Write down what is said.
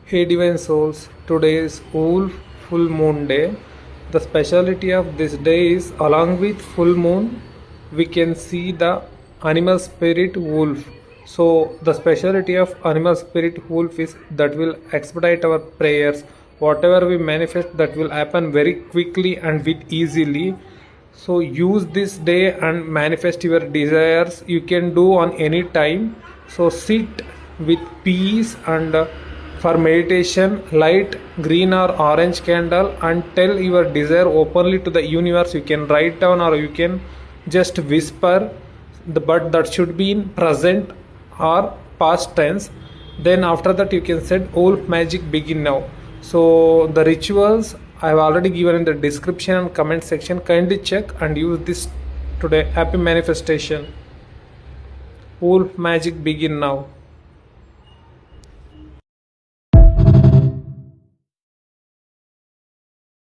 Hey divine souls, today is Wolf Full Moon Day. The speciality of this day is along with full moon we can see the animal spirit wolf. So the speciality of animal spirit wolf is that will expedite our prayers. Whatever we manifest that will happen very quickly and with easily. So use this day and manifest your desires. You can do on any time. So sit with peace and for meditation, light green or orange candle and tell your desire openly to the universe. You can write down or you can just whisper, but that should be in present or past tense. Then after that you can set all magic begin now. So the rituals I have already given in the description and comment section. Kindly check and use this today. Happy manifestation. Wolf magic begin now.